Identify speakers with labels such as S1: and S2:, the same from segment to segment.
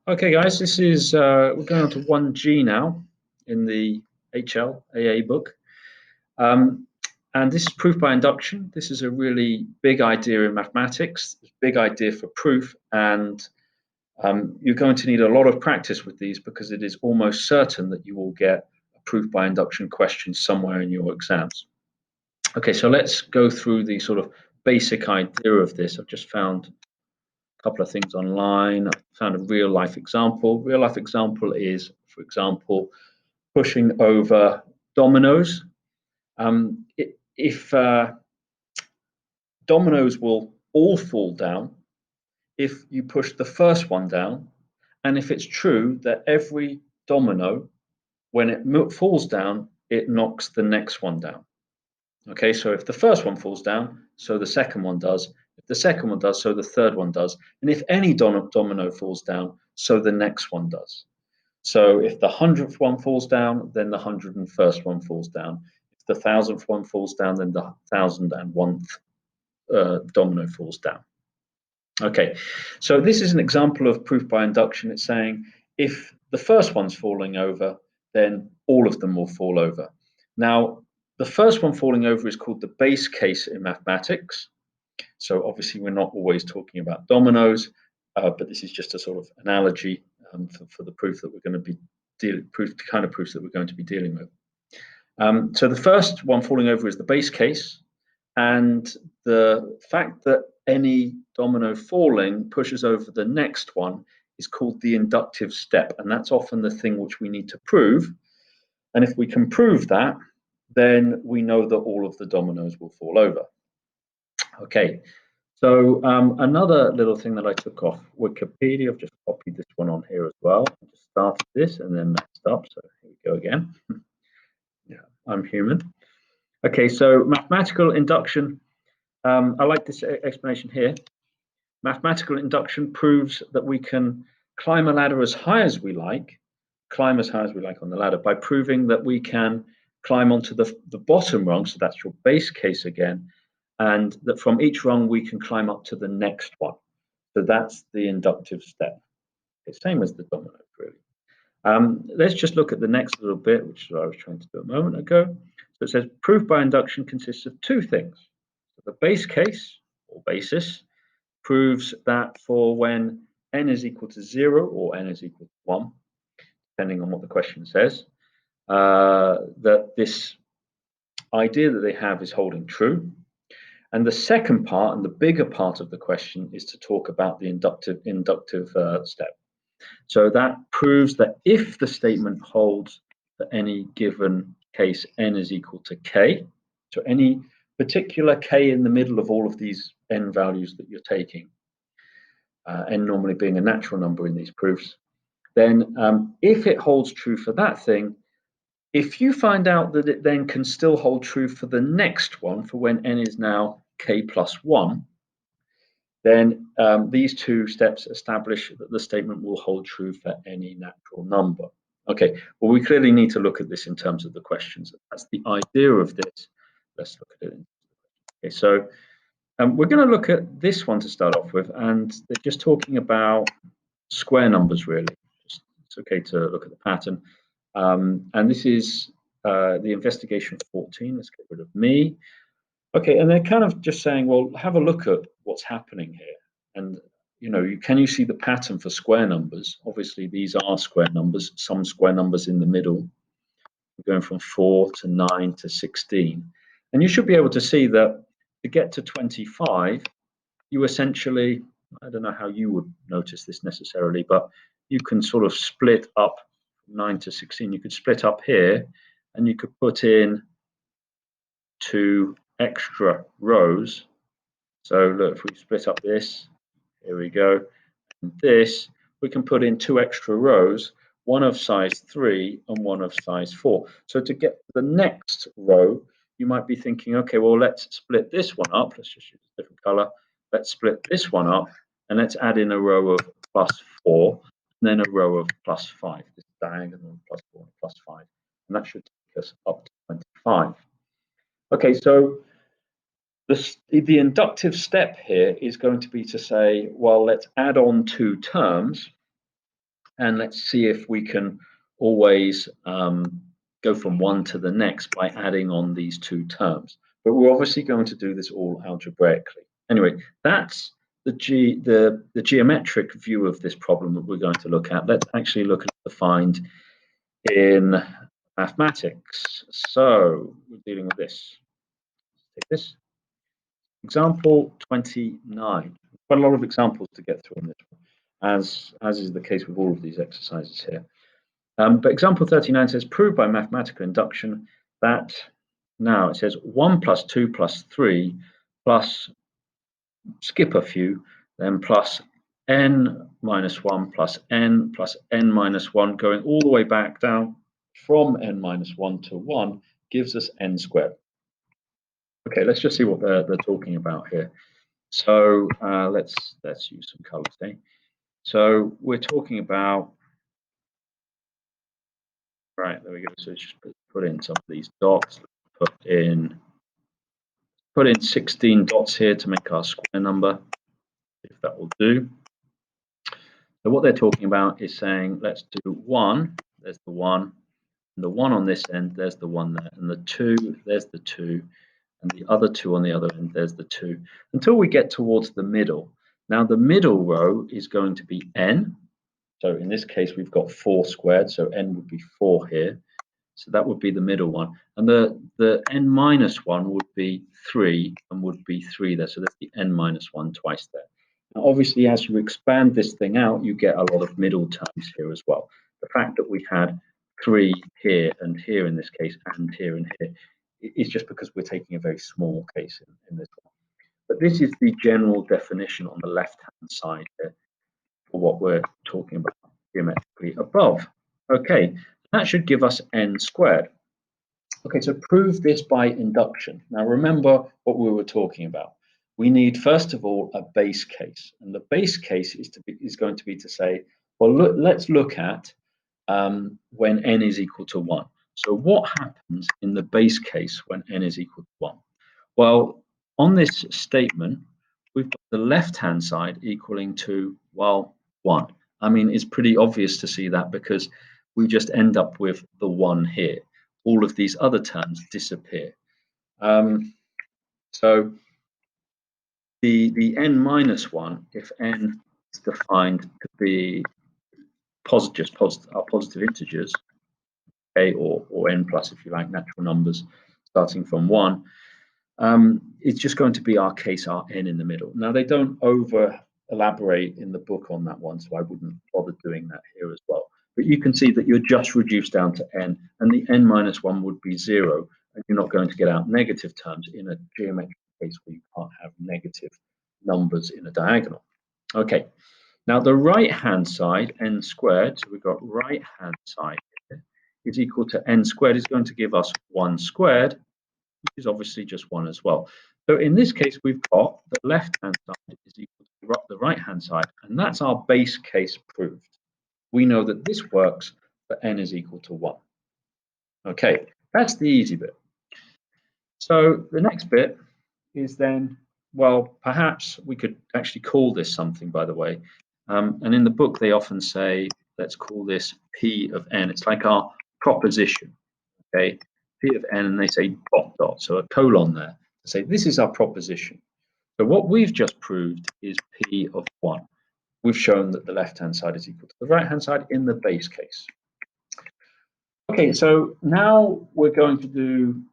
S1: Okay, guys, this is we're going on to 1G now in the HL AA book. And this is proof by induction. This is a really big idea in mathematics, big idea for proof, and you're going to need a lot of practice with these because it is almost certain that you will get a proof by induction question somewhere in your exams. Okay, so let's go through the sort of basic idea of this. I've just found couple of things online. I found a real life example. Real life example is, for example, pushing over dominoes. If dominoes will all fall down if you push the first one down, and if it's true that every domino, when it falls down, it knocks the next one down. Okay, so if the first one falls down, so the second one does. If the second one does, so the third one does. And if any domino falls down, so the next one does. So if the 100th one falls down, then the 101st one falls down. If the 1000th one falls down, then the 1001th domino falls down. Okay, so this is an example of proof by induction. It's saying if the first one's falling over, then all of them will fall over. Now, the first one falling over is called the base case in mathematics. So obviously we're not always talking about dominoes, but this is just a sort of analogy for the proof that we're going to be kind of proofs that we're going to be dealing with. So the first one falling over is the base case, and the fact that any domino falling pushes over the next one is called the inductive step, and that's often the thing which we need to prove. And if we can prove that, then we know that all of the dominoes will fall over. Okay, so another little thing that I took off Wikipedia, I've just copied this one on here as well. I just started this and then messed up, so here we go again. Yeah, I'm human. Okay, so mathematical induction. I like this explanation here. Mathematical induction proves that we can climb a ladder as high as we like, on the ladder by proving that we can climb onto the bottom rung, so that's your base case again, and that from each rung we can climb up to the next one. So that's the inductive step. It's same as the domino, really. Let's just look at the next little bit, which is what I was trying to do a moment ago. So it says proof by induction consists of two things. So the base case, or basis, proves that for when n is equal to 0 or n is equal to 1, depending on what the question says, that this idea that they have is holding true. And the second part, and the bigger part of the question, is to talk about the inductive step. So that proves that if the statement holds for any given case n is equal to k, so any particular k in the middle of all of these n values that you're taking, n normally being a natural number in these proofs, then if it holds true for that thing, if you find out that it then can still hold true for the next one, for when n is now k plus 1, then these two steps establish that the statement will hold true for any natural number. Okay, well, we clearly need to look at this in terms of the questions. That's the idea of this. Let's look at it. Okay, so we're going to look at this one to start off with, and they're just talking about square numbers, really. It's okay to look at the pattern. And this is the investigation 14. Let's get rid of me. Okay, and they're kind of just saying, well, have a look at what's happening here. And, can you see the pattern for square numbers? Obviously, these are square numbers, some square numbers in the middle, going from 4 to 9 to 16. And you should be able to see that to get to 25, you essentially, I don't know how you would notice this necessarily, but you can sort of split up 9 to 16. You could split up here and you could put in 2 extra rows. So look, if we split up this, here we go, and this, we can put in 2 extra rows, one of size 3 and one of size 4. So to get the next row, you might be thinking, okay, well, let's split this one up. Let's just use a different color. Let's split this one up and let's add in a row of +4 and then a row of +5. This diagonal +4 and +5. And that should take us up to 25. Okay, so the inductive step here is going to be to say, well, let's add on 2 terms. And let's see if we can always go from one to the next by adding on these two terms. But we're obviously going to do this all algebraically. Anyway, that's the geometric view of this problem that we're going to look at. Let's actually look at the find in mathematics. So we're dealing with this. Take this. Example 29. Quite a lot of examples to get through on this one, as is the case with all of these exercises here. But example 39 says, prove by mathematical induction that, now it says 1 plus 2 plus 3 plus, skip a few, then plus n minus 1 plus n minus 1, going all the way back down from n minus 1 to 1, gives us n squared. Okay, let's just see what they're talking about here. So let's use some colors, eh? So we're talking about, right, there we go. So just put in some of these dots. Put in 16 dots here to make our square number, if that will do. So what they're talking about is saying, let's do 1, there's the 1, and the 1 on this end, there's the 1 there, and the 2, there's the 2, and the other 2 on the other end, there's the 2, until we get towards the middle. Now the middle row is going to be n. So in this case, we've got 4 squared, so n would be 4 here. So that would be the middle one. And the n minus 1 would be 3 and would be 3 there. So that's the n minus 1 twice there. Now, obviously, as you expand this thing out, you get a lot of middle terms here as well. The fact that we had 3 here and here in this case, and here and here, is just because we're taking a very small case in this one. But this is the general definition on the left-hand side here for what we're talking about geometrically above. Okay, that should give us n squared. Okay, so prove this by induction. Now remember what we were talking about. We need, first of all, a base case. And the base case is going to be to say, well, let's look at when n is equal to 1. So what happens in the base case when n is equal to 1? Well, on this statement, we've got the left-hand side equaling to, well, 1. I mean, it's pretty obvious to see that because we just end up with the 1 here. All of these other terms disappear. So the n minus 1, if n is defined to be positive integers, okay, or n plus, if you like, natural numbers starting from 1, it's just going to be our case, our n in the middle. Now, they don't over elaborate in the book on that one, so I wouldn't bother doing that here as well. But you can see that you're just reduced down to n, and the n minus 1 would be 0, and you're not going to get out negative terms in a geometric case where you can't have negative numbers in a diagonal. Okay, now the right-hand side, n squared, so we've got right-hand side here, is equal to n squared, is going to give us 1 squared, which is obviously just 1 as well. So in this case, we've got the left-hand side is equal to the right-hand side, and that's our base case proved. We know that this works for n is equal to 1. Okay, that's the easy bit. So the next bit is then, well, perhaps we could actually call this something, by the way. And in the book, they often say, let's call this P of n. It's like our proposition, okay? P of n, and they say dot dot, so a colon there to say this is our proposition. So what we've just proved is P of 1. We've shown that the left-hand side is equal to the right-hand side in the base case. Okay, so now we're going to do,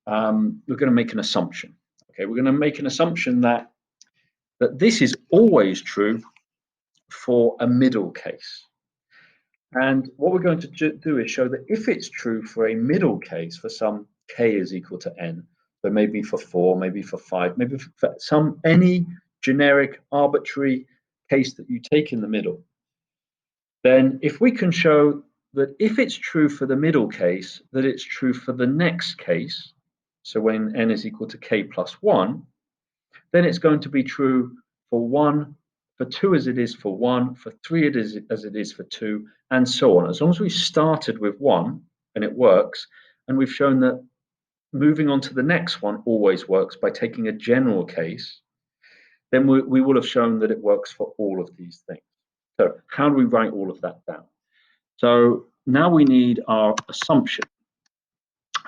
S1: we're going to make an assumption. Okay, we're going to make an assumption that this is always true for a middle case. And what we're going to do is show that if it's true for a middle case for some k is equal to n, so maybe for 4, maybe for 5, maybe for any generic arbitrary case that you take in the middle, then if we can show that if it's true for the middle case, that it's true for the next case, so when n is equal to k plus 1, then it's going to be true for 1, for 2 as it is for 1, for 3 as it is for 2, and so on. As long as we started with 1 and it works, and we've shown that moving on to the next one always works by taking a general case, then we will have shown that it works for all of these things. So how do we write all of that down? So now we need our assumption.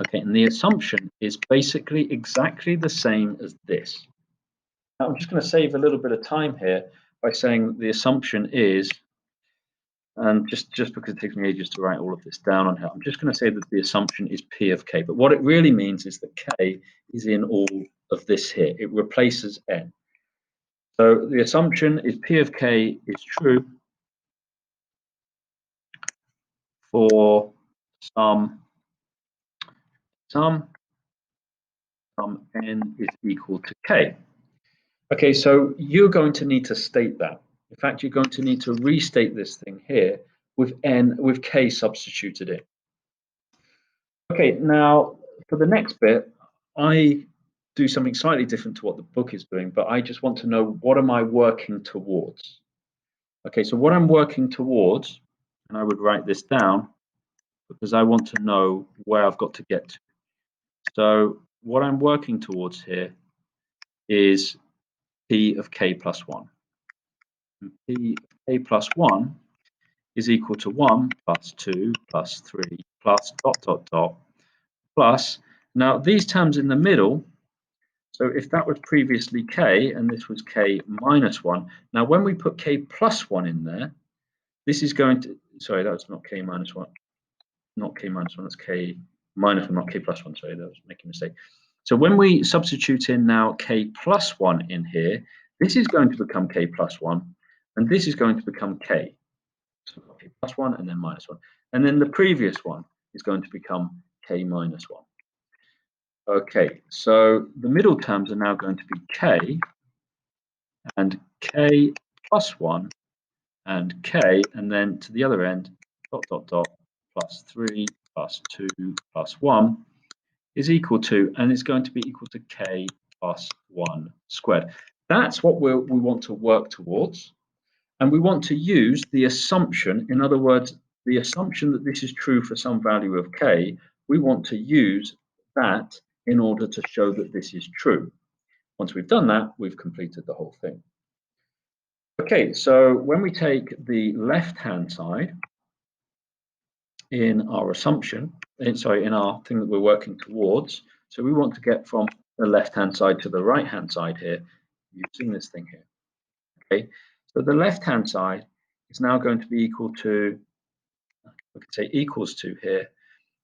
S1: Okay, and the assumption is basically exactly the same as this. Now I'm just going to save a little bit of time here by saying the assumption is, and just because it takes me ages to write all of this down on here, I'm just going to say that the assumption is P of K. But what it really means is that K is in all of this here. It replaces N. So the assumption is P of K is true for some N is equal to K. Okay, so you're going to need to state that. In fact, you're going to need to restate this thing here with K substituted in. Okay, now for the next bit, I do something slightly different to what the book is doing, but I just want to know, what am I working towards? Okay, so what I'm working towards, and I would write this down because I want to know where I've got to get to. So what I'm working towards here is P of K plus 1. And P of K plus 1 is equal to 1 plus 2 plus 3 plus ... plus. Now these terms in the middle, so if that was previously K and this was K minus 1, now when we put K plus 1 in there, this is going to, sorry, that's not K minus 1, not K minus 1, that's K minus 1, not K plus 1, sorry, that was making a mistake. So when we substitute in now K plus 1 in here, this is going to become K plus 1, and this is going to become K. So K plus 1 and then minus 1. And then the previous one is going to become K minus 1. Okay, so the middle terms are now going to be K and K plus 1 and K, and then to the other end, ... plus 3 plus 2 plus 1 is equal to, and it's going to be equal to K plus 1 squared. That's what we want to work towards. And we want to use the assumption, in other words, the assumption that this is true for some value of K, we want to use that in order to show that this is true. Once we've done that, we've completed the whole thing. Okay, so when we take the left-hand side in our assumption, in our thing that we're working towards, so we want to get from the left-hand side to the right-hand side here, using this thing here. Okay, so the left-hand side is now going to be equal to, we could say equals to here.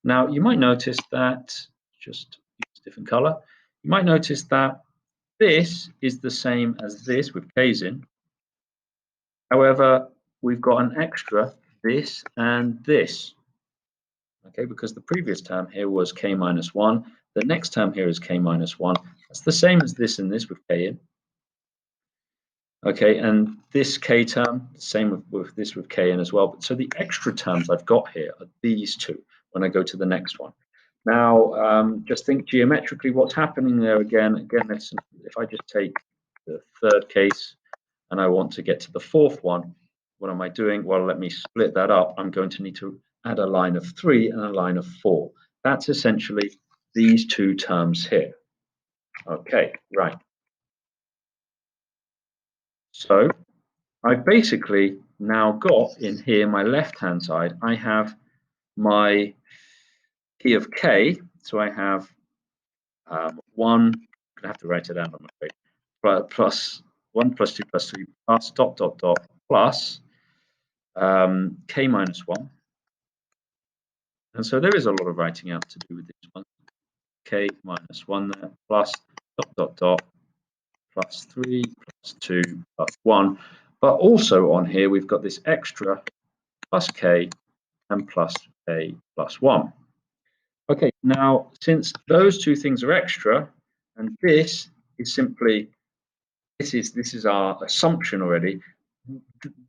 S1: Now you might notice that, just use a different color, you might notice that this is the same as this with K's in. However, we've got an extra this and this. Okay, because the previous term here was K minus 1. The next term here is K minus 1. That's the same as this and this with K in. Okay, and this K term, same with this with K in as well. But so the extra terms I've got here are these two when I go to the next one. Now, just think geometrically what's happening there again. Again, if I just take the third case and I want to get to the fourth one, what am I doing? Well, let me split that up. I'm going to need to add a line of 3 and a line of 4. That's essentially these two terms here. Okay, right. So I've basically now got in here, my left-hand side, I have my P of K. So I have 1, I'm going to have to write it down, I'm afraid, plus 1 plus 2 plus 3 plus ... plus K minus 1. And so there is a lot of writing out to do with this one. K minus 1 there, plus ... plus 3 plus 2 plus 1. But also on here, we've got this extra plus K and plus K plus 1. Okay, now since those two things are extra, and this is simply, this is our assumption already,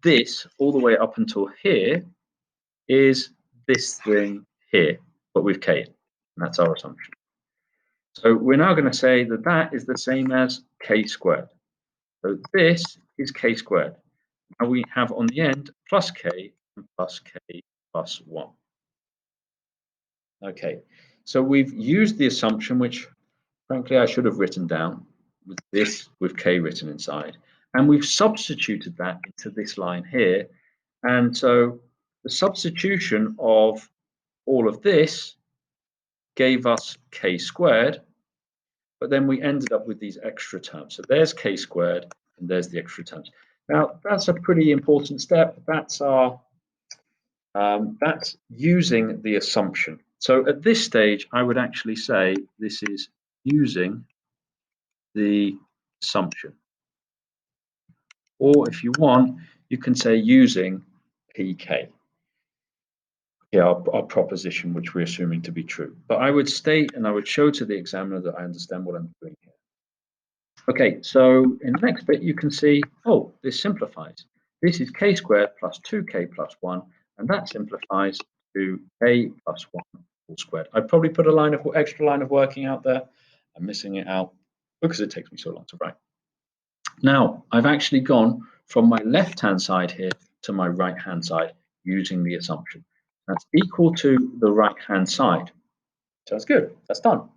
S1: this all the way up until here is this thing here, but with K, and that's our assumption. So we're now going to say that that is the same as K squared. So this is K squared. Now we have on the end plus K and plus K plus 1. Okay, so we've used the assumption, which frankly I should have written down, with this with K written inside, and we've substituted that into this line here. And so the substitution of all of this gave us k squared, but then we ended up with these extra terms. So there's k squared and there's the extra terms. Now that's a pretty important step. That's using the assumption. So at this stage, I would actually say this is using the assumption. Or if you want, you can say using PK. Yeah, our proposition, which we're assuming to be true. But I would state and I would show to the examiner that I understand what I'm doing here. Okay, so in the next bit, you can see, oh, this simplifies. This is k squared plus 2k plus 1, and that simplifies to k plus 1 all squared. I'd probably put a extra line of working out there. I'm missing it out because it takes me so long to write. Now, I've actually gone from my left-hand side here to my right-hand side using the assumption. That's equal to the right-hand side. So that's good. That's done.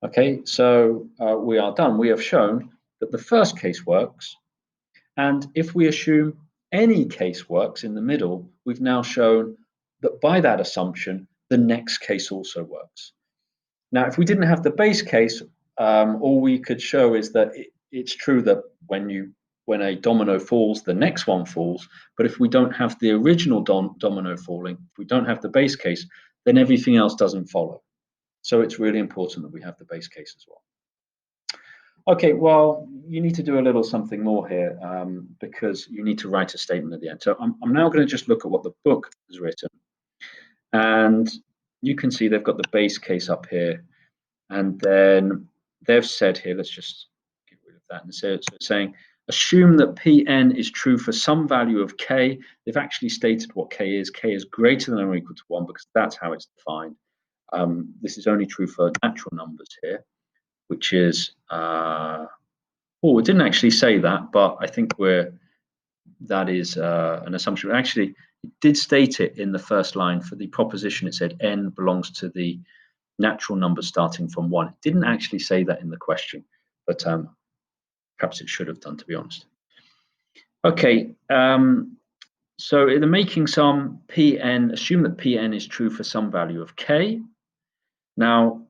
S1: Okay, so we are done. We have shown that the first case works. And if we assume any case works in the middle, we've now shown that by that assumption, the next case also works. Now, if we didn't have the base case, all we could show is that it's true that when a domino falls, the next one falls. But if we don't have the original domino falling, if we don't have the base case, then everything else doesn't follow. So it's really important that we have the base case as well. Okay, well, you need to do a little something more here because you need to write a statement at the end. So I'm now going to just look at what the book has written. And you can see they've got the base case up here. And then they've said here, let's just get rid of that. And so it's saying, assume that Pn is true for some value of k. They've actually stated what k is. K is greater than or equal to 1 because that's how it's defined. This is only true for natural numbers here, which is, it didn't actually say that, but I think that is an assumption. Actually, it did state it in the first line for the proposition. It said n belongs to the natural numbers starting from 1. It didn't actually say that in the question, but perhaps it should have done, to be honest. Okay, so in the making sum, Pn, assume that Pn is true for some value of k. Now,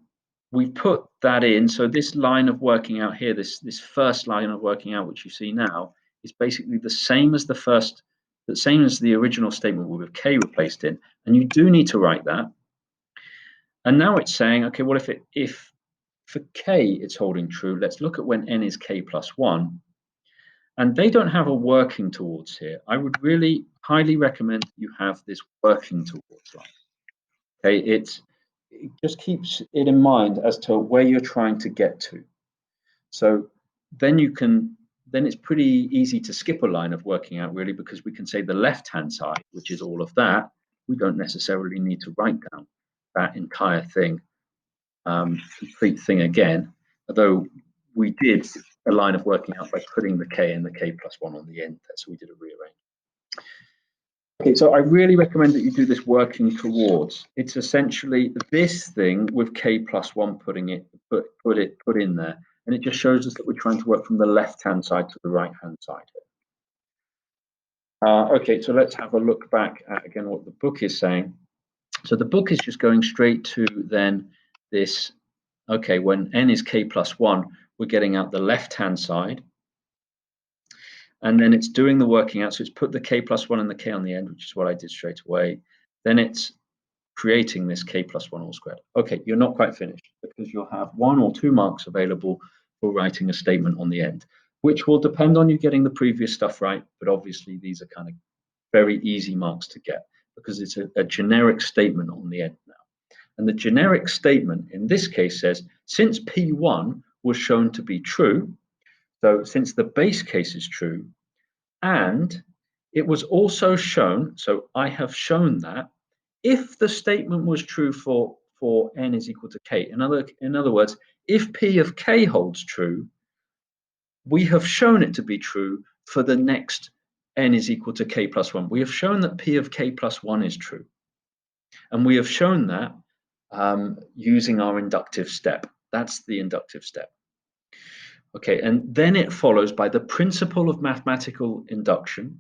S1: we put that in, so this line of working out here, this first line of working out, which you see now, is basically the same as the original statement with k replaced in, and you do need to write that. And now it's saying, okay, well, if for k it's holding true, let's look at when n is k plus 1. And they don't have a working towards here. I would really highly recommend you have this working towards line. Okay, it just keeps it in mind as to where you're trying to get to. So then it's pretty easy to skip a line of working out, really, because we can say the left-hand side, which is all of that. We don't necessarily need to write down that entire thing, complete thing again, although we did a line of working out by putting the k and the k plus 1 on the end there, so we did a rearrange. Okay, so I really recommend that you do this working towards. It's essentially this thing with k plus 1 put in there, and it just shows us that we're trying to work from the left-hand side to the right-hand side here. Okay, so let's have a look back at again what the book is saying. So the book is just going straight to then this. Okay, when n is k plus 1, we're getting out the left-hand side. And then it's doing the working out. So it's put the k plus 1 and the k on the end, which is what I did straight away. Then it's creating this k plus 1 all squared. Okay, you're not quite finished because you'll have 1 or 2 marks available for writing a statement on the end, which will depend on you getting the previous stuff right. But obviously, these are kind of very easy marks to get because it's a generic statement on the end now. And the generic statement in this case says, since P1 was shown to be true, so since the base case is true, and it was also shown, so I have shown that if the statement was true for n is equal to k, in other words, if P of k holds true, we have shown it to be true for the next n is equal to k plus 1. We have shown that P of k plus 1 is true. And we have shown that using our inductive step. That's the inductive step. Okay, and then it follows by the principle of mathematical induction.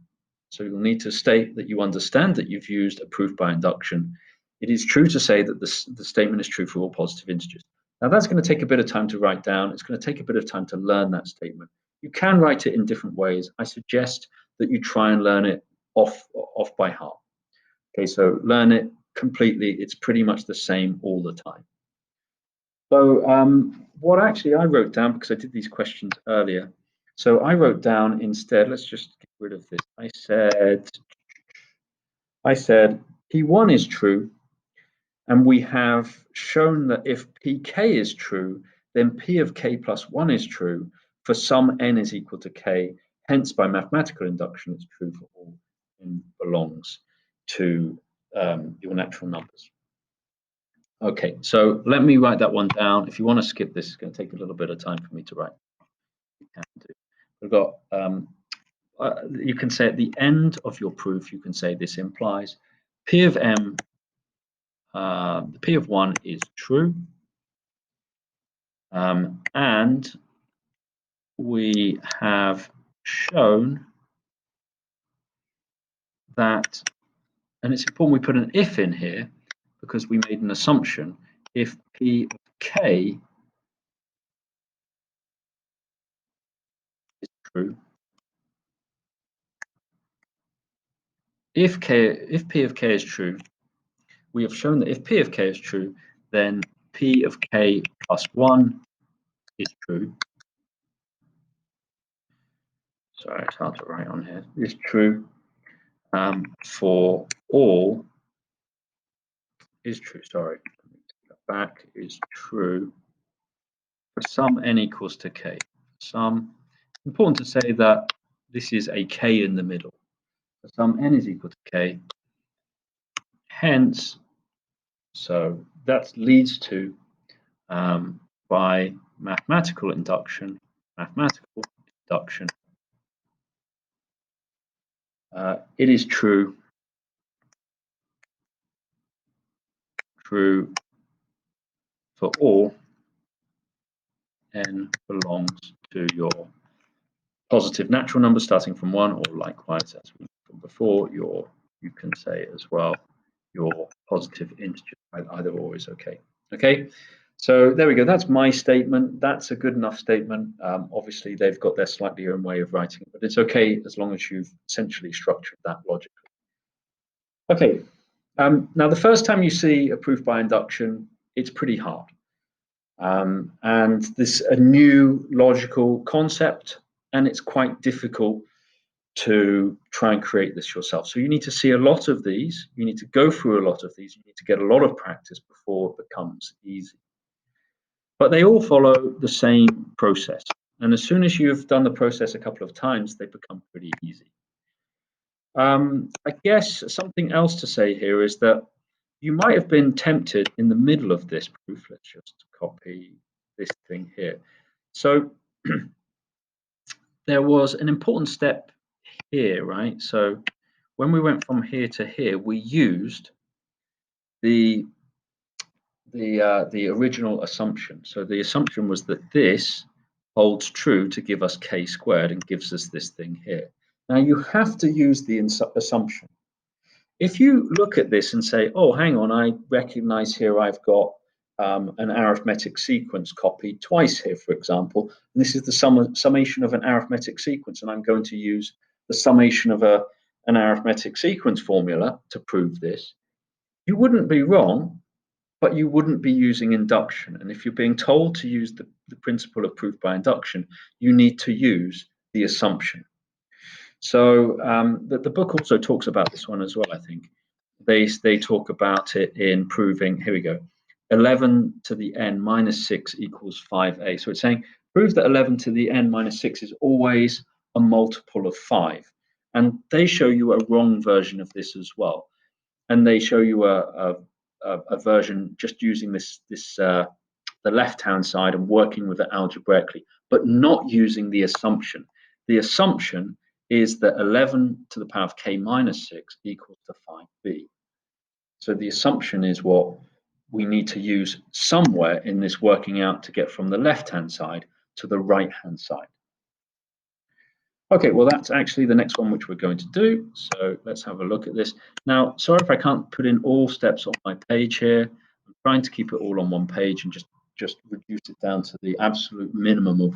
S1: So you'll need to state that you understand that you've used a proof by induction. It is true to say that the statement is true for all positive integers. Now that's going to take a bit of time to write down. It's going to take a bit of time to learn that statement. You can write it in different ways. I suggest that you try and learn it off by heart. Okay, so learn it completely. It's pretty much the same all the time. So what actually I wrote down, because I did these questions earlier, so I wrote down instead, let's just get rid of this. I said P1 is true, and we have shown that if Pk is true, then P of k plus 1 is true for some n is equal to k. Hence, by mathematical induction, it's true for all n belongs to your natural numbers. Okay, so let me write that one down. If you want to skip this, it's going to take a little bit of time for me to write. You can do. We've got, you can say at the end of your proof, you can say this implies P of m, the P of 1 is true. And we have shown that, and it's important we put an if in here because we made an assumption, if P of k is true, if P of k is true, we have shown that if P of k is true, then P of k plus 1 is true. Sorry, it's hard to write on here. Is true for all, is true, sorry, back, is true for some n equals to k. Some, important to say that this is a k in the middle. For some n is equal to k. Hence, so that leads to, by mathematical induction, it is true for all n belongs to your positive natural number starting from 1, or likewise, as we said before, you can say as well your positive integer. Either or is okay. Okay, so there we go. That's my statement. That's a good enough statement. Obviously, they've got their slightly own way of writing it, but it's okay as long as you've essentially structured that logically. Okay, now the first time you see a proof by induction, it's pretty hard. And this a new logical concept, and it's quite difficult to try and create this yourself. So you need to see a lot of these, you need to go through a lot of these, you need to get a lot of practice before it becomes easy. But they all follow the same process. And as soon as you've done the process a couple of times, they become pretty easy. I guess something else to say here is that you might have been tempted in the middle of this proof. Let's just copy this thing here. So there was an important step here, right? So when we went from here to here, we used the original assumption. So the assumption was that this holds true to give us k squared and gives us this thing here. Now you have to use the assumption. If you look at this and say, oh, hang on, I recognize here I've got an arithmetic sequence copied twice here, for example, and this is the summation of an arithmetic sequence, and I'm going to use the summation of an arithmetic sequence formula to prove this. You wouldn't be wrong, but you wouldn't be using induction. And if you're being told to use the principle of proof by induction, you need to use the assumption. So the book also talks about this one as well, I think. They talk about it in proving, here we go, 11 to the n minus 6 equals 5a. So it's saying, prove that 11 to the n minus 6 is always a multiple of 5. And they show you a wrong version of this as well. And they show you a version just using the left-hand side and working with it algebraically, but not using the assumption. The assumption is that 11 to the power of k minus 6 equals to 5b. So the assumption is what we need to use somewhere in this working out to get from the left-hand side to the right-hand side. Okay, well, that's actually the next one which we're going to do. So let's have a look at this. Now, sorry if I can't put in all steps on my page here. I'm trying to keep it all on one page and just reduce it down to the absolute minimum of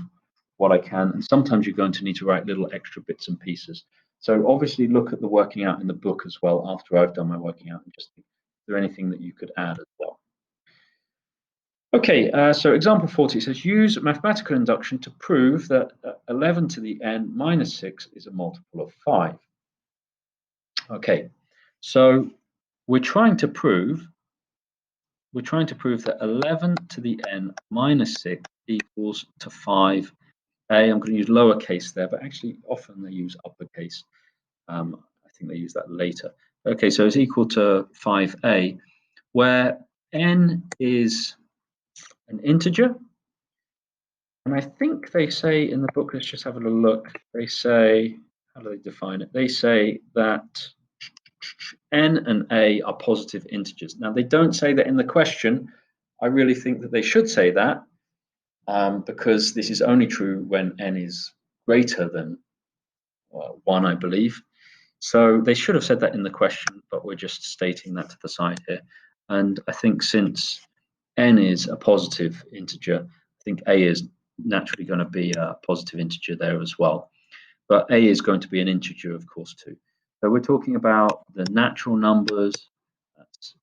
S1: what I can. And sometimes you're going to need to write little extra bits and pieces. So obviously look at the working out in the book as well after I've done my working out and just think, is there anything that you could add as well? Okay, so example 40 says, use mathematical induction to prove that 11 to the n minus 6 is a multiple of 5. Okay, so we're trying to prove that 11 to the n minus 6 equals to 5a. I'm going to use lowercase there, but actually often they use uppercase. I think they use that later. Okay, so it's equal to 5a, where n is an integer. And I think they say in the book, let's just have a little look. They say, how do they define it? They say that n and a are positive integers. Now, they don't say that in the question. I really think that they should say that because this is only true when n is greater than 1, I believe. So they should have said that in the question, but we're just stating that to the side here. And I think since n is a positive integer, I think a is naturally going to be a positive integer there as well. But a is going to be an integer, of course, too. So we're talking about the natural numbers. That's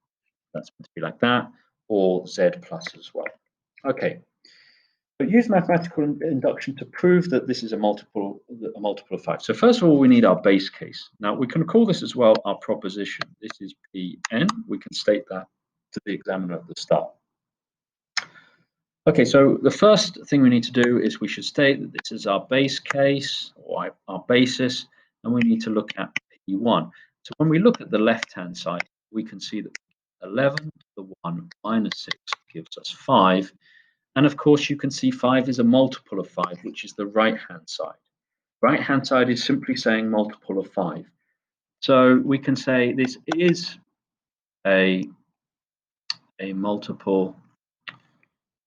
S1: going to be like that, or z plus as well. Okay. But use mathematical induction to prove that this is a multiple of 5. So first of all, we need our base case. Now we can call this as well our proposition. This is Pn. We can state that to the examiner at the start. Okay, so the first thing we need to do is we should state that this is our base case or our basis, and we need to look at P1. So when we look at the left-hand side, we can see that 11 to the 1 minus 6 gives us 5. And of course, you can see 5 is a multiple of 5, which is the right-hand side. Right-hand side is simply saying multiple of 5. So we can say this is a multiple.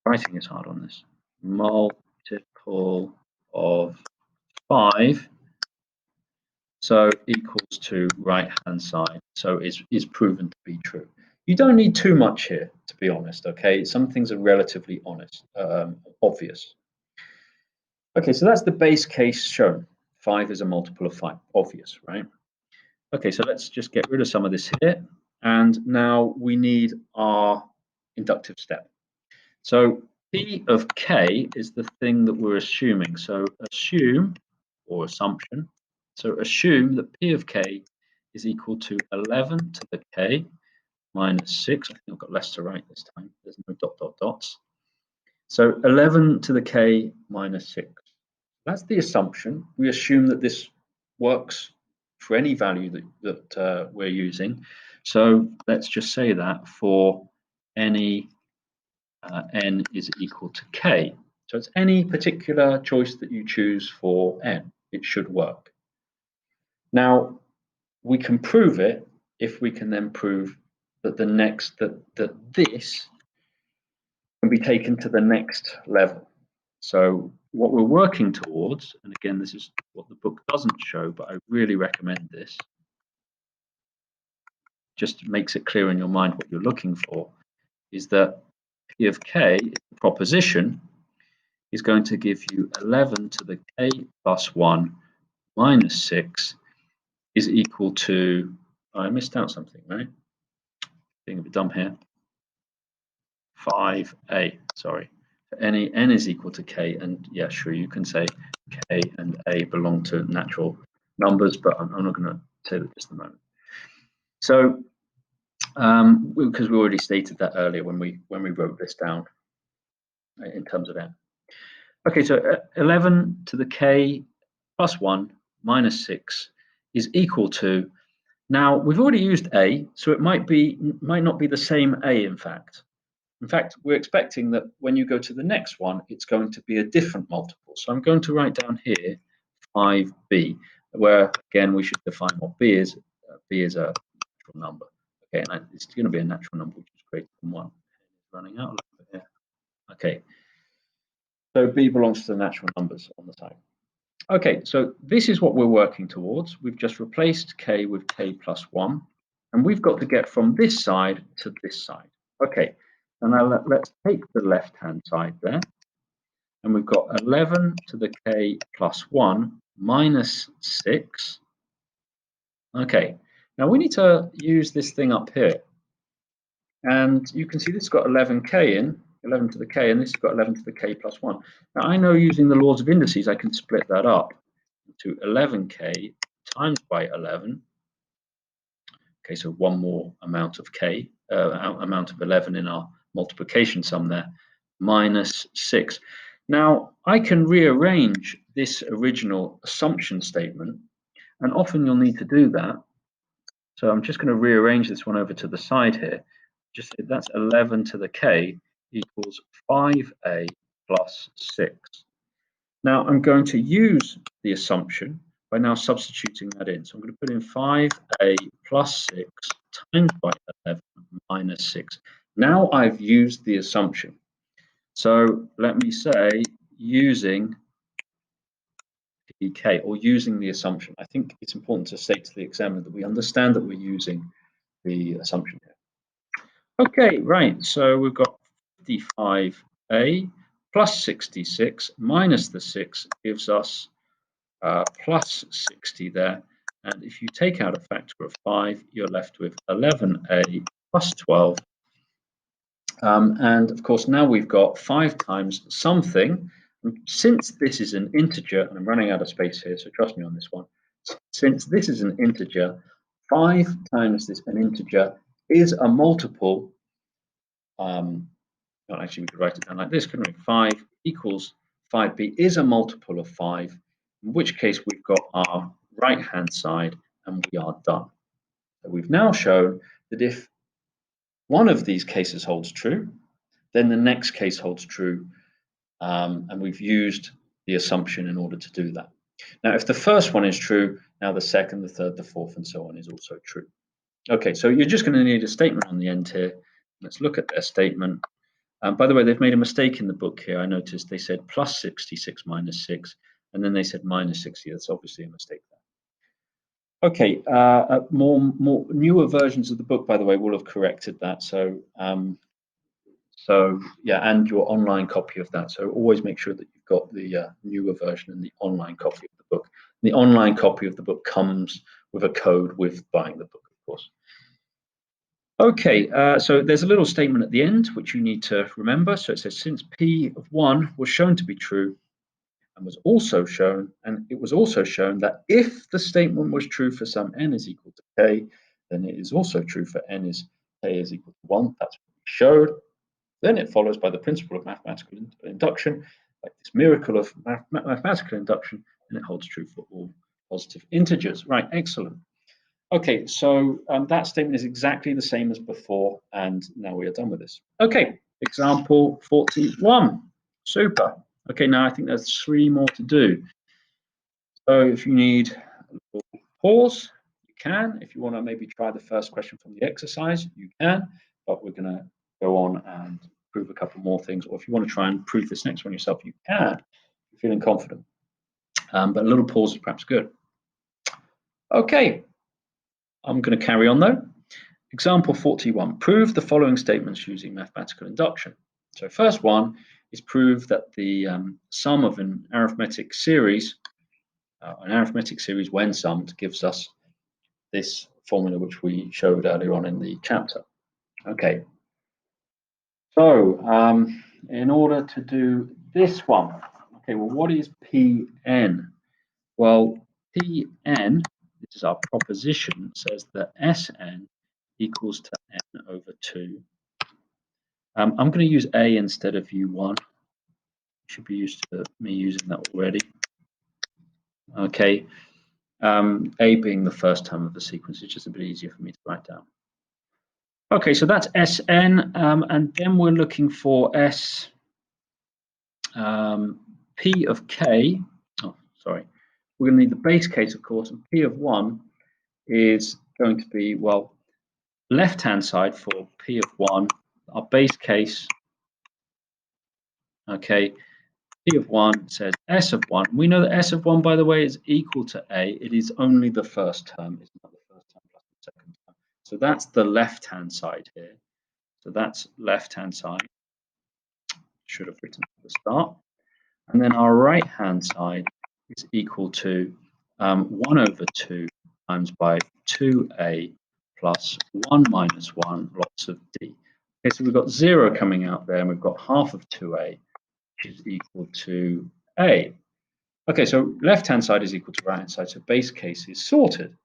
S1: Writing is hard on this. Multiple of 5. So equals to right-hand side. So is proven to be true. You don't need too much here, to be honest. Okay, some things are relatively obvious. Okay, so that's the base case shown. 5 is a multiple of 5. Obvious, right? Okay, so let's just get rid of some of this here. And now we need our inductive step. So P of k is the thing that we're assuming. So assume, or assumption. So assume that P of k is equal to 11 to the k minus 6. I think I've got less to write this time. There's no dots. So 11 to the k minus 6. That's the assumption. We assume that this works for any value that we're using. So let's just say that for any n is equal to k. So it's any particular choice that you choose for n. It should work. Now, we can prove it if we can then prove that that this can be taken to the next level. So what we're working towards, and again, this is what the book doesn't show, but I really recommend this, just makes it clear in your mind what you're looking for, is that P of k, the proposition, is going to give you 11 to the k plus 1 minus 6 is equal to, I missed out something, right? Being a bit dumb here. 5a, sorry. Any n is equal to k, and yeah, sure, you can say k and a belong to natural numbers, but I'm not going to say that just a moment. So, because we already stated that earlier when we wrote this down in terms of n. Okay, so 11 to the k plus 1 minus 6 is equal to. Now we've already used a, so it might not be the same a. In fact, we're expecting that when you go to the next one, it's going to be a different multiple. So I'm going to write down here 5b, where again we should define what b is. B is a natural number. Okay, and it's going to be a natural number which is greater than 1. Running out a little bit here. Okay, so b belongs to the natural numbers on the side. Okay, so this is what we're working towards. We've just replaced k with k plus 1, and we've got to get from this side to this side. Okay, and now let's take the left-hand side there, and we've got 11 to the k plus 1 minus 6. Okay, now we need to use this thing up here. And you can see this has got 11k in, 11 to the k, and this has got 11 to the k plus 1. Now I know using the laws of indices, I can split that up into 11k times by 11. Okay, so one more amount of k, amount of 11 in our multiplication sum there, minus 6. Now I can rearrange this original assumption statement, and often you'll need to do that. So I'm just going to rearrange this one over to the side here. Just that's 11 to the k equals 5a plus 6. Now I'm going to use the assumption by now substituting that in. So I'm going to put in 5a plus 6 times by 11 minus 6. Now I've used the assumption. So let me say using pk, or using the assumption. I think it's important to say to the examiner that we understand that we're using the assumption here. Okay, right, so we've got 55a plus 66 minus the 6 gives us plus 60 there. And if you take out a factor of 5, you're left with 11a plus 12. And of course, now we've got 5 times something. Since this is an integer, and I'm running out of space here, so trust me on this one. Since this is an integer, 5 times an integer is a multiple. Well, actually, we could write it down like this, couldn't we? 5 equals 5b is a multiple of 5, in which case we've got our right-hand side and we are done. So we've now shown that if one of these cases holds true, then the next case holds true, and we've used the assumption in order to do that. Now, if the first one is true, now the second, the third, the fourth, and so on is also true. Okay, so you're just going to need a statement on the end here. Let's look at their statement. By the way, they've made a mistake in the book here. I noticed they said plus 66 minus 6, and then they said minus 60. That's obviously a mistake there. Okay, more newer versions of the book, by the way, will have corrected that. So yeah, and your online copy of that. So always make sure that you've got the newer version and the online copy of the book. The online copy of the book comes with a code with buying the book, of course. Okay, so there's a little statement at the end which you need to remember. So it says, since P of 1 was shown to be true and was also shown, and it was also shown that if the statement was true for some n is equal to k, then it is also true for n is k is equal to 1. That's what we showed. Then it follows by the principle of mathematical induction, like this miracle of mathematical induction, and it holds true for all positive integers. Right, excellent. Okay, so that statement is exactly the same as before, and now we are done with this. Okay, example 41. Super. Okay, now I think there's 3 more to do. So if you need a little pause, you can. If you want to maybe try the first question from the exercise, you can, but we're going to go on and prove a couple more things. Or if you want to try and prove this next one yourself, you can, if you're feeling confident. But a little pause is perhaps good. Okay, I'm going to carry on though. Example 41, prove the following statements using mathematical induction. So first one is prove that the sum of an arithmetic series when summed gives us this formula which we showed earlier on in the chapter. Okay, so in order to do this one, okay, well, what is Pn? Well, Pn, this is our proposition, says that Sn equals to n over 2. I'm going to use A instead of U1. You should be used to me using that already. Okay, A being the first term of the sequence, it's just a bit easier for me to write down. Okay, so that's Sn, and then we're looking for P of k. Oh, sorry. We're going to need the base case, of course, and P of 1 is going to be, well, left-hand side for P of 1, our base case, okay, P of 1 says S of 1. We know that S of 1, by the way, is equal to A. It is only the first term. It's not the first term plus the second term. So that's the left-hand side here. So that's left-hand side. Should have written at the start. And then our right-hand side is equal to 1 over 2 times by 2A plus 1 minus 1 lots of D. Okay, so we've got 0 coming out there, and we've got half of 2A, which is equal to A. Okay, so left-hand side is equal to right-hand side, so base case is sorted.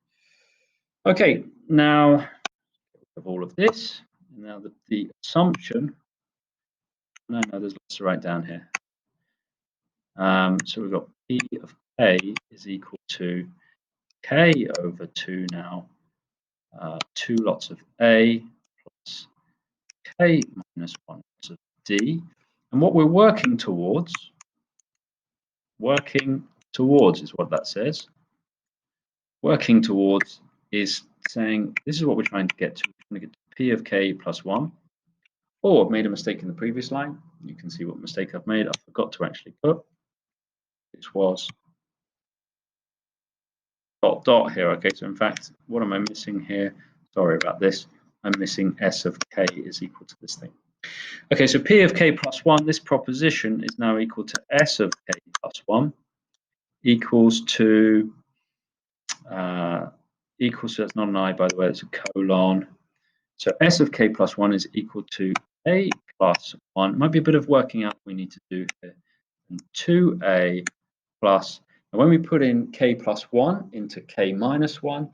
S1: Okay, now of all of this, now the assumption, no, there's lots to write down here. So we've got P of K is equal to K over 2 now, 2 lots of A plus K minus 1 lots of D. And what we're working towards is what that says. Working towards is saying this is what we're trying to get to. We're trying to get to P of K plus 1. Oh, I've made a mistake in the previous line. You can see what mistake I've made. I forgot to actually put, which was dot here. Okay, so in fact, what am I missing here? Sorry about this. I'm missing S of K is equal to this thing. Okay, so P of K plus 1, this proposition is now equal to S of K plus 1 equals to, that's not an I, by the way, it's a colon. So S of K plus 1 is equal to A plus 1. It might be a bit of working out we need to do here. And 2A plus, and when we put in K plus 1 into K minus 1,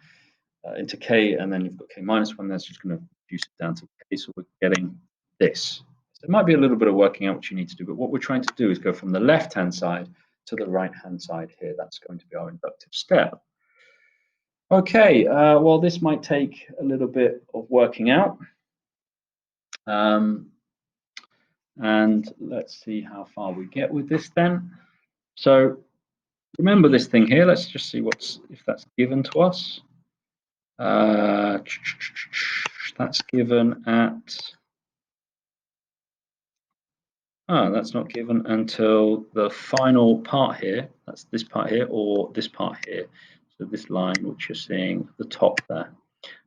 S1: into K, and then you've got K minus 1, that's just going to reduce it down to K, so we're getting this. So it might be a little bit of working out what you need to do, but what we're trying to do is go from the left-hand side to the right-hand side here. That's going to be our inductive step. Okay, well, this might take a little bit of working out. And let's see how far we get with this then. So remember this thing here. Let's just see if that's given to us. That's given at, that's not given until the final part here. That's this part here or this part here. So this line which you're seeing at the top there.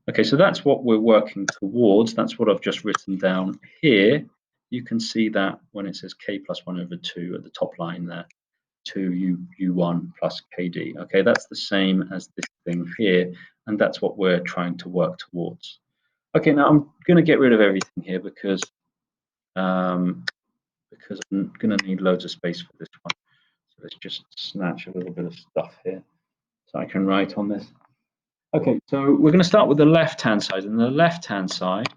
S1: Okay, so that's what we're working towards. That's what I've just written down here. You can see that when it says K plus 1 over 2 at the top line there, 2U1 plus KD. Okay, that's the same as this thing here, and that's what we're trying to work towards. Okay, now I'm going to get rid of everything here because I'm going to need loads of space for this one. So let's just snatch a little bit of stuff here so I can write on this. Okay, so we're going to start with the left-hand side, and the left-hand side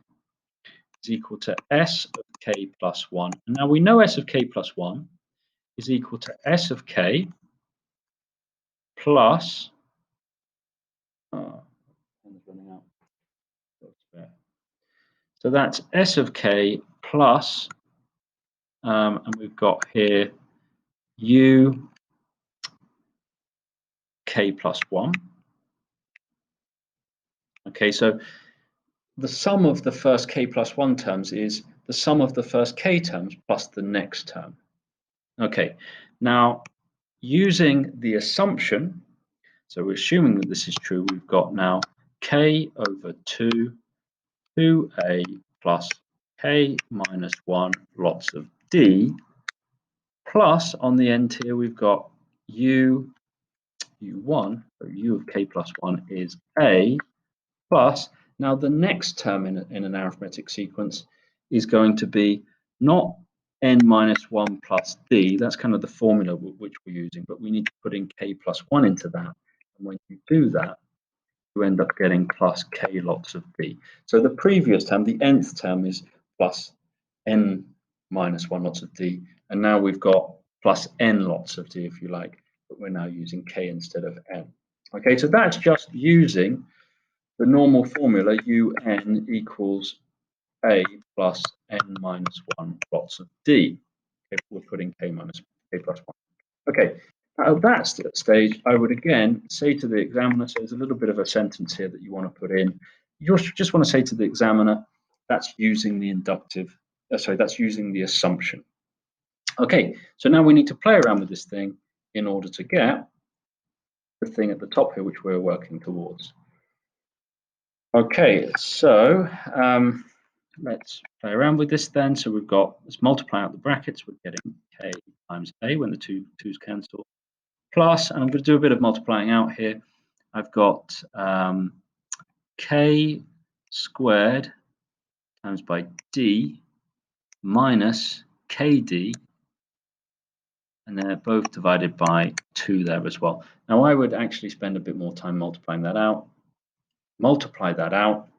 S1: is equal to S of K plus 1. And now we know S of K plus 1 is equal to S of K plus, so that's S of K plus, and we've got here U K plus 1. Okay, so the sum of the first K plus 1 terms is the sum of the first K terms plus the next term. Okay, now using the assumption, so we're assuming that this is true, we've got now K over 2A plus K minus 1 lots of D, plus on the end here we've got U1, so U of K plus 1 is A, plus, now the next term in an arithmetic sequence is going to be not n minus 1 plus d, that's kind of the formula which we're using, but we need to put in k plus 1 into that. And when you do that, you end up getting plus k lots of d. So the previous term, the nth term, is plus n minus 1 lots of d, and now we've got plus n lots of d, if you like, but we're now using k instead of n. Okay, so that's just using the normal formula un equals a plus n minus 1 lots of d. Okay, we're putting k minus k plus 1. Okay, at that stage, I would again say to the examiner, so there's a little bit of a sentence here that you want to put in. You just want to say to the examiner, that's using the inductive, that's using the assumption. Okay, so now we need to play around with this thing in order to get the thing at the top here, which we're working towards. Okay, so let's play around with this then. So let's multiply out the brackets. We're getting k times a when the twos cancel. Plus, and I'm going to do a bit of multiplying out here. I've got k squared times by d minus kd, and they're both divided by 2 there as well. Now I would actually spend a bit more time multiplying that out. Multiply that out,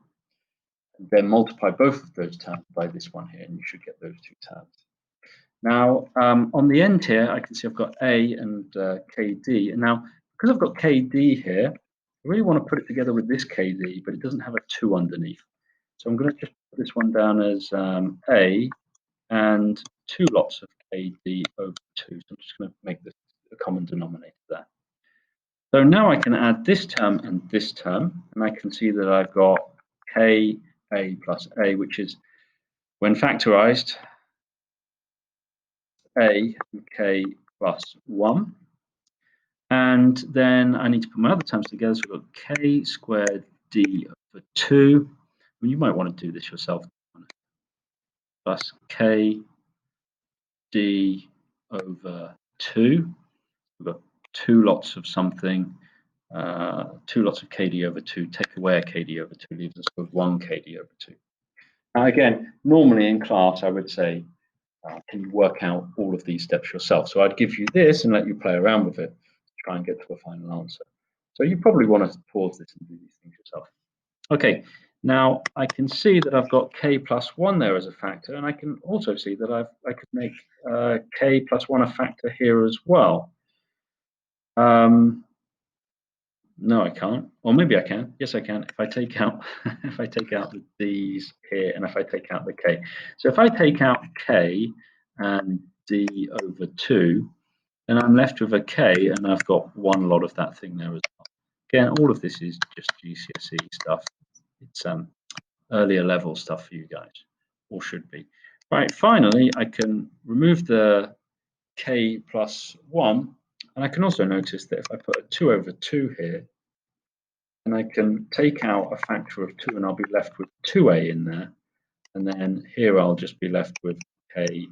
S1: and then multiply both of those terms by this one here, and you should get those 2 terms. Now on the end here, I can see I've got a and kd, and now because I've got kd here, I really want to put it together with this kd, but it doesn't have a 2 underneath. So I'm going to just put this one down as a and 2 lots of kd over 2. So I'm just going to make this a common denominator there. So now I can add this term and this term, and I can see that I've got ka plus a, which is, when factorized, a and k plus 1. And then I need to put my other terms together. So we've got k squared d over 2. And you might want to do this yourself. Plus k d over 2. We've got 2 lots of something, 2 lots of kd over 2. Take away a kd over 2, leaves us with 1 kd over 2. Now again, normally in class I would say, can you work out all of these steps yourself? So I'd give you this and let you play around with it to try and get to a final answer. So you probably want to pause this and do these things yourself. Okay, now I can see that I've got k plus 1 there as a factor, and I can also see that I could make k plus 1 a factor here as well. No, I can't. Or maybe I can. Yes, I can. If I take out if I take out the d's here, and if I take out the k. So if I take out k and d over 2, then I'm left with a k, and I've got 1 lot of that thing there as well. Again, all of this is just GCSE stuff. It's earlier level stuff for you guys, or should be. Right, finally, I can remove the k plus 1, and I can also notice that if I put a 2 over 2 here, and I can take out a factor of 2, and I'll be left with 2a in there, and then here I'll just be left with kd.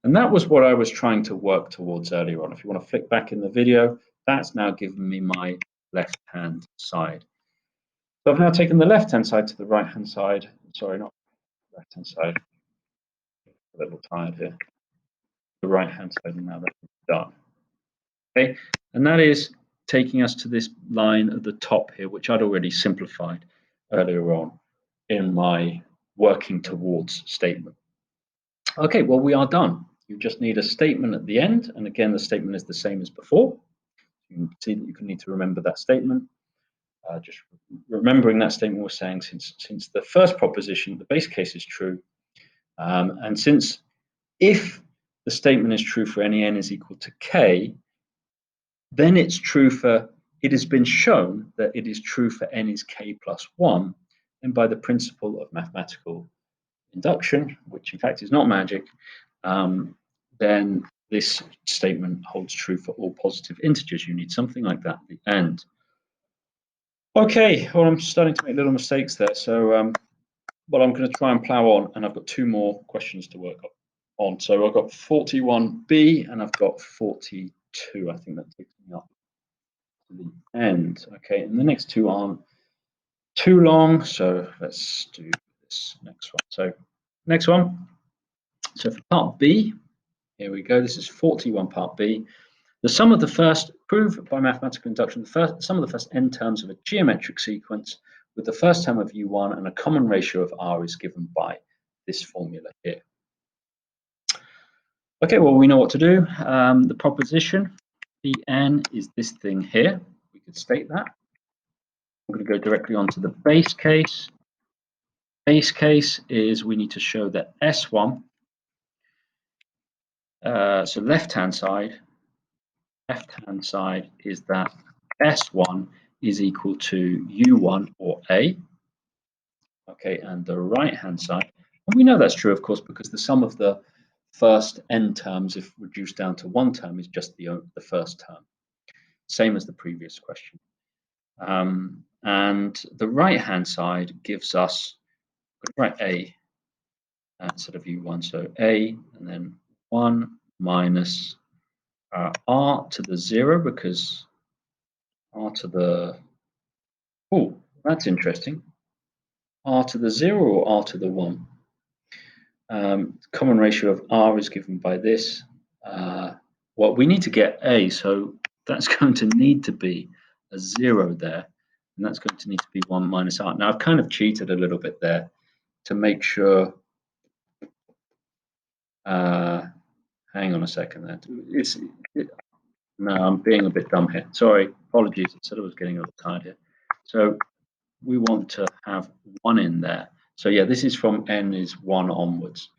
S1: And that was what I was trying to work towards earlier on. If you want to flick back in the video, that's now given me my left-hand side. So I've now taken the left-hand side to the right-hand side. Sorry, not left-hand side. A little tired here. The right-hand side, and now that's done. Okay, and that is taking us to this line at the top here, which I'd already simplified earlier on in my working towards statement. Okay, well, we are done. You just need a statement at the end, and again, the statement is the same as before. You can see that you can need to remember that statement. Just remembering that statement, we're saying since the first proposition, the base case is true, and since if the statement is true for any n is equal to k, then it's true for, it has been shown that it is true for n is k plus 1, and by the principle of mathematical induction, which in fact is not magic, then this statement holds true for all positive integers. You need something like that at the end. Okay, well, I'm starting to make little mistakes there, so but I'm going to try and plow on, and I've got 2 more questions to work on. So I've got 41b and I've got 42. I think that takes me up to the end. Okay, and the next 2 aren't too long, so let's do this next one. So next one. So for part B, here we go. This is 41 part B. The sum of the first, prove by mathematical induction, the sum of the first n terms of a geometric sequence with the first term of u1 and a common ratio of r is given by this formula here. Okay, well, we know what to do. The proposition Pn is this thing here. We could state that. I'm going to go directly on to the base case. Base case is we need to show that S1, so left-hand side is that S1 is equal to U1 or A. Okay, and the right-hand side, and we know that's true, of course, because the sum of the first n terms, if reduced down to one term, is just the first term. Same as the previous question. And the right-hand side gives us, write A instead of U1, so A and then 1 minus R to the 0, because R to the, oh, that's interesting. R to the 0 or R to the 1? Common ratio of R is given by this. Well, we need to get A, so that's going to need to be a 0 there, and that's going to need to be 1 minus R. Now, I've kind of cheated a little bit there to make sure. Hang on a second there. No, I'm being a bit dumb here. Sorry, apologies. I said I was getting a little tired here. So we want to have 1 in there. So yeah, this is from n is 1 onwards.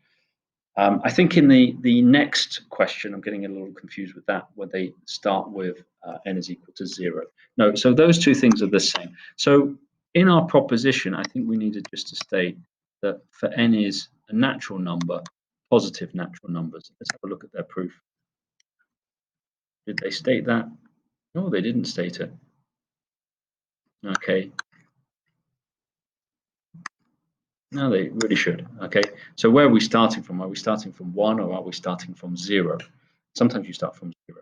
S1: I think in the next question, I'm getting a little confused with that, where they start with n is equal to 0. No, so those two things are the same. So in our proposition, I think we needed just to state that for n is a natural number, positive natural numbers. Let's have a look at their proof. Did they state that? No, they didn't state it. Okay. No, they really should. Okay. So where are we starting from? Are we starting from 1 or are we starting from 0? Sometimes you start from 0.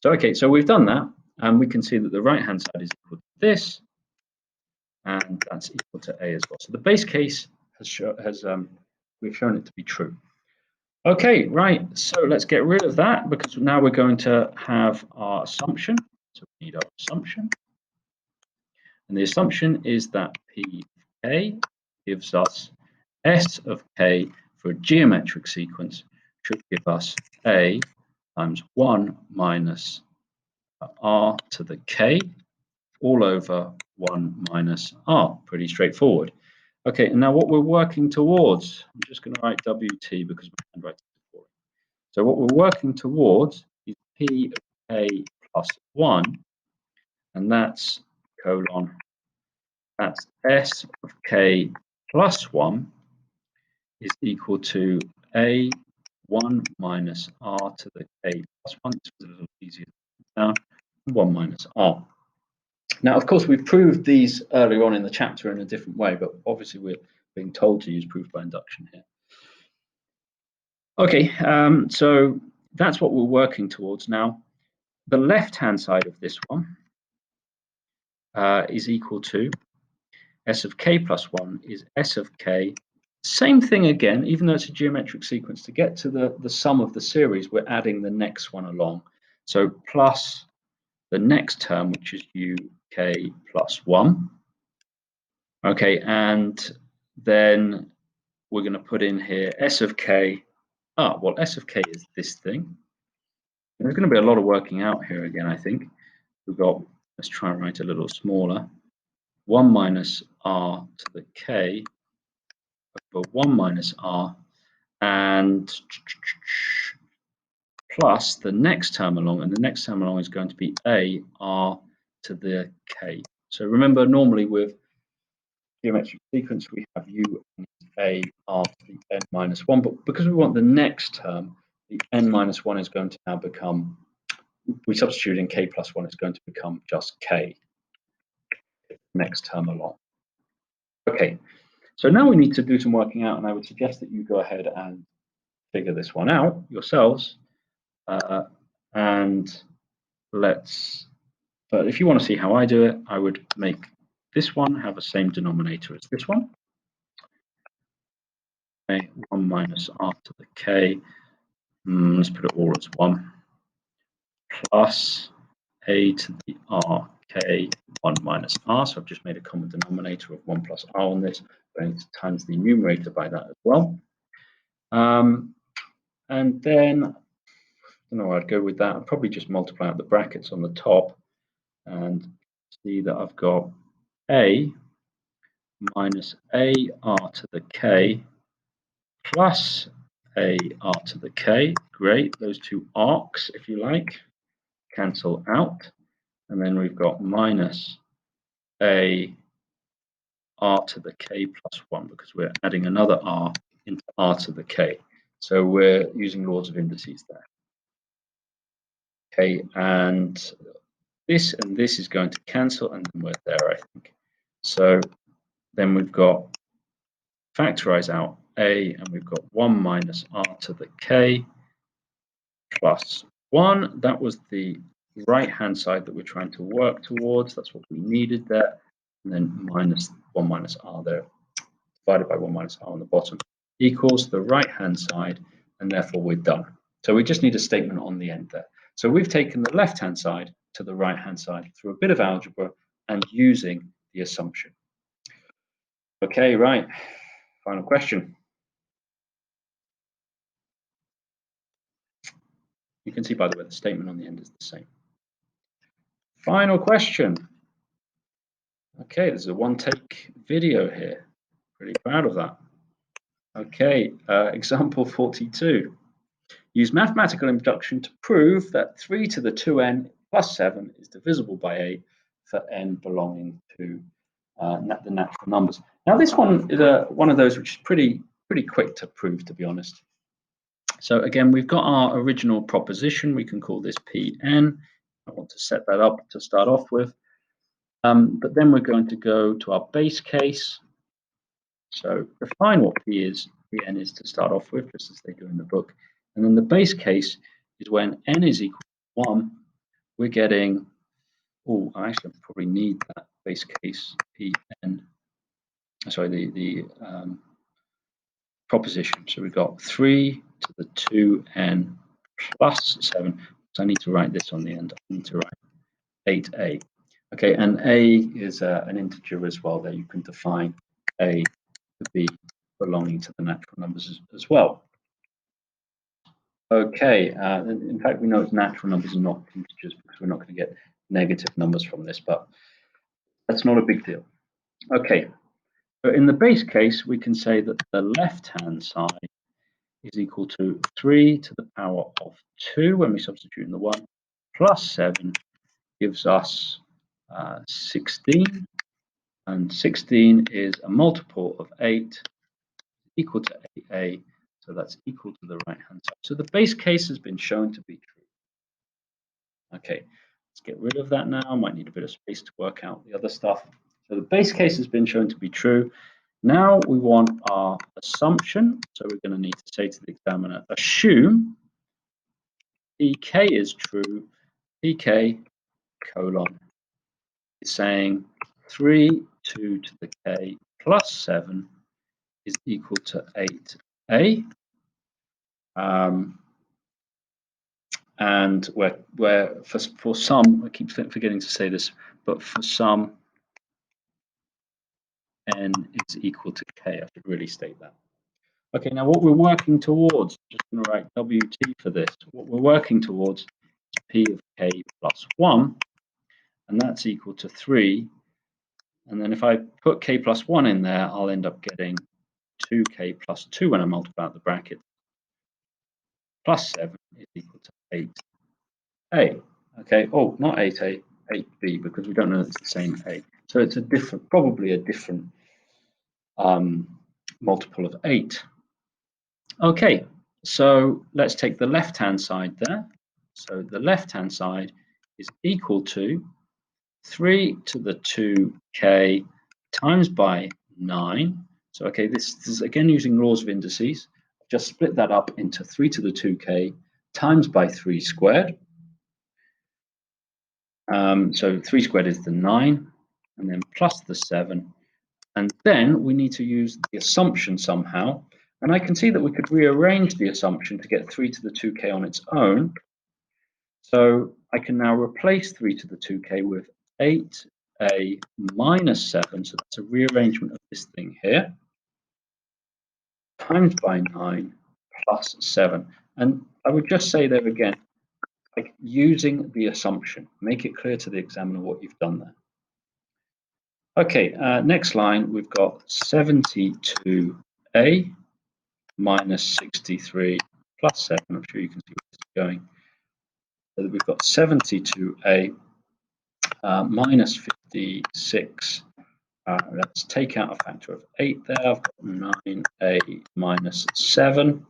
S1: So, okay, so we've done that, and we can see that the right-hand side is equal to this, and that's equal to A as well. So the base case we've shown it to be true. Okay, right, so let's get rid of that, because now we're going to have our assumption. So we need our assumption. And the assumption is that P of K gives us S of K for a geometric sequence, should give us A times 1 minus R to the K all over 1 minus R. Pretty straightforward. Okay, and now what we're working towards, I'm just going to write WT because my handwriting is boring. So what we're working towards is P of K plus 1, and that's colon, that's S of K plus 1 is equal to A 1 minus R to the K plus 1. This was a little easier now, 1 minus R. Now, of course, we've proved these earlier on in the chapter in a different way, but obviously we're being told to use proof by induction here. Okay, so that's what we're working towards. Now, the left-hand side of this one is equal to S of K plus 1 is S of K. Same thing again, even though it's a geometric sequence, to get to the sum of the series, we're adding the next one along. So plus the next term, which is UK plus 1. Okay, and then we're going to put in here S of K. Well, S of K is this thing. There's going to be a lot of working out here again, I think. We've got, let's try and write a little smaller. 1 minus R to the K over 1 minus R, and plus the next term along, and the next term along is going to be A R to the K. So remember, normally with geometric sequence, we have U and A R to the n minus 1, but because we want the next term, the n minus 1 is going to now become, we substitute in K plus 1, it's going to become just K, next term along. Okay, so now we need to do some working out, and I would suggest that you go ahead and figure this one out yourselves. And but if you want to see how I do it, I would make this one have the same denominator as this one. Okay, 1 minus R to the K, let's put it all as 1, plus A to the R K 1 minus R. So I've just made a common denominator of 1 plus R on this. I'm going to times the numerator by that as well. And then, I don't know where I'd go with that. I'd probably just multiply out the brackets on the top and see that I've got A minus AR to the K plus AR to the K. Great, those two arcs, if you like, cancel out. And then we've got minus A R to the K plus 1, because we're adding another R into R to the K. So we're using laws of indices there. Okay, and this is going to cancel, and then we're there, I think. So then we've got factorize out a, and we've got 1 minus r to the k plus 1. That was the right-hand side that we're trying to work towards. That's what we needed there. And then minus 1 minus r there, divided by 1 minus r on the bottom, equals the right-hand side, and therefore we're done. So we just need a statement on the end there. So we've taken the left-hand side to the right-hand side through a bit of algebra and using the assumption. Okay, right. Final question. You can see, by the way, the statement on the end is the same. Final question. Okay, there's a one-take video here. Pretty proud of that. Okay, example 42. Use mathematical induction to prove that 3 to the 2n plus 7 is divisible by 8 for n belonging to the natural numbers. Now, this one is one of those which is pretty quick to prove, to be honest. So again, we've got our original proposition. We can call this Pn. I want to set that up to start off with. But then we're going to go to our base case. So define what Pn is to start off with, just as they do in the book. And then the base case is when n is equal to 1, we're getting, oh, I actually probably need that base case Pn. Sorry, the proposition. So we've got 3 to the 2n plus 7. So I need to write this on the end. I need to write 8a. Okay, and a is an integer as well. There you can define a to be belonging to the natural numbers as well. Okay, in fact, we know it's natural numbers and not integers because we're not going to get negative numbers from this, but that's not a big deal. Okay, so in the base case, we can say that the left-hand side is equal to 3 to the power of 2 when we substitute in the 1, plus 7 gives us 16, and 16 is a multiple of 8 equal to 8a, so that's equal to the right-hand side. So the base case has been shown to be true. Okay, let's get rid of that now. I might need a bit of space to work out the other stuff. So the base case has been shown to be true. Now we want our assumption. So we're going to need to say to the examiner, assume pk is true, pk colon is saying 3, 2 to the k plus 7 is equal to 8a. And where for some, I keep forgetting to say this, but for some, n is equal to k. I should really state that. Okay, now what we're working towards, I'm just going to write WT for this. What we're working towards is p of k plus 1, and that's equal to 3. And then if I put k plus 1 in there, I'll end up getting 2k plus 2 when I multiply out the bracket. Plus 7 is equal to 8a. Okay, oh, not 8a, 8b, because we don't know it's the same a. So it's a different, probably a different multiple of 8. Okay, so let's take the left-hand side there. So the left-hand side is equal to 3 to the 2k times by 9. So, okay, this is again using laws of indices. Just split that up into 3 to the 2k times by 3 squared. So 3 squared is the 9, and then plus the 7. And then we need to use the assumption somehow. And I can see that we could rearrange the assumption to get 3 to the 2k on its own. So I can now replace 3 to the 2k with 8a minus 7. So that's a rearrangement of this thing here. Times by 9 plus 7. And I would just say there again, like using the assumption, make it clear to the examiner what you've done there. Okay, next line, we've got 72a minus 63 plus 7. I'm sure you can see where this is going. So we've got 72a minus 56. Let's take out a factor of 8 there. I've got 9a minus 7.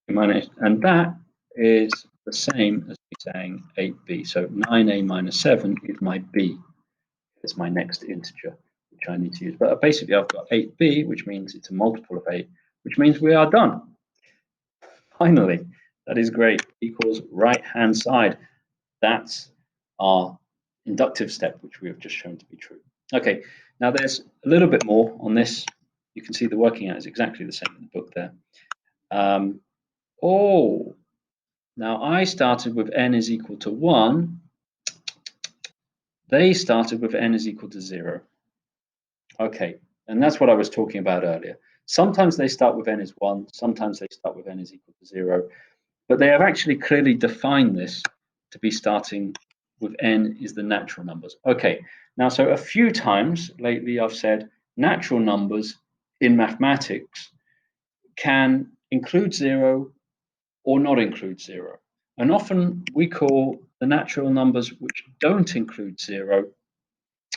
S1: and that is the same as me saying 8b. So 9a minus 7 is my b. It's my next integer, which I need to use. But basically, I've got 8b, which means it's a multiple of 8, which means we are done. Finally, that is great. Equals right-hand side. That's our inductive step, which we have just shown to be true. Okay, now there's a little bit more on this. You can see the working out is exactly the same in the book there. Now I started with n is equal to 1. They started with n is equal to 0. Okay, and that's what I was talking about earlier. Sometimes they start with n is 1, sometimes they start with n is equal to 0, but they have actually clearly defined this to be starting with n is the natural numbers. Okay, now so a few times lately I've said natural numbers in mathematics can include 0 or not include 0. And often we call the natural numbers which don't include 0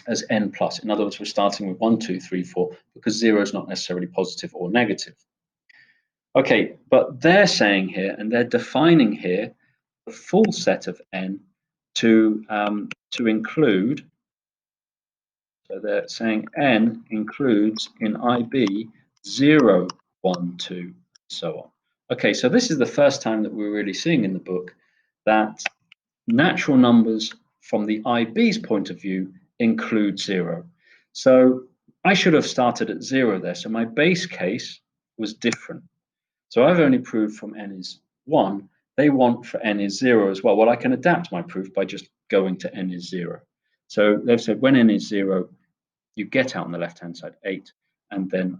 S1: as n plus. In other words, we're starting with 1, 2, 3, 4, because 0 is not necessarily positive or negative. Okay, but they're saying here, and they're defining here, the full set of n to include, so they're saying n includes in IB 0, 1, 2, so on. Okay, so this is the first time that we're really seeing in the book that natural numbers from the IB's point of view include 0. So I should have started at 0 there. So my base case was different. So I've only proved from n is 1. They want for n is 0 as well. Well, I can adapt my proof by just going to n is 0. So they've said when n is 0, you get out on the left-hand side 8, and then,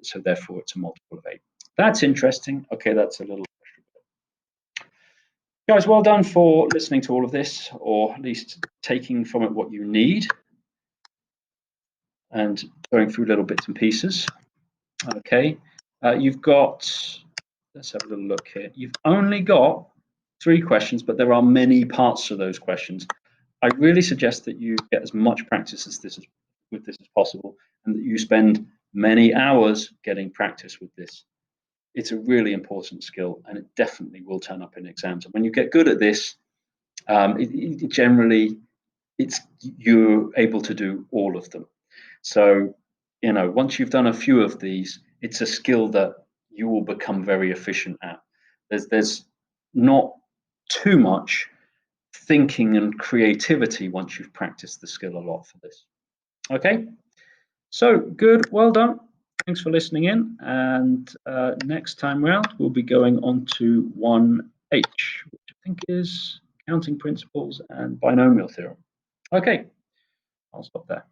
S1: so therefore it's a multiple of 8. That's interesting. Okay, that's a little extra. Guys, well done for listening to all of this, or at least taking from it what you need and going through little bits and pieces. Okay, you've got, let's have a little look here. You've only got 3 questions, but there are many parts to those questions. I really suggest that you get as much practice with this as possible, and that you spend many hours getting practice with this. It's a really important skill, and it definitely will turn up in exams. And when you get good at this, generally, you're able to do all of them. So, once you've done a few of these, it's a skill that you will become very efficient at. There's not too much thinking and creativity once you've practiced the skill a lot for this. Okay, so good, well done. Thanks for listening in, and next time round we'll be going on to 1H, which I think is counting principles and binomial theorem. Okay, I'll stop there.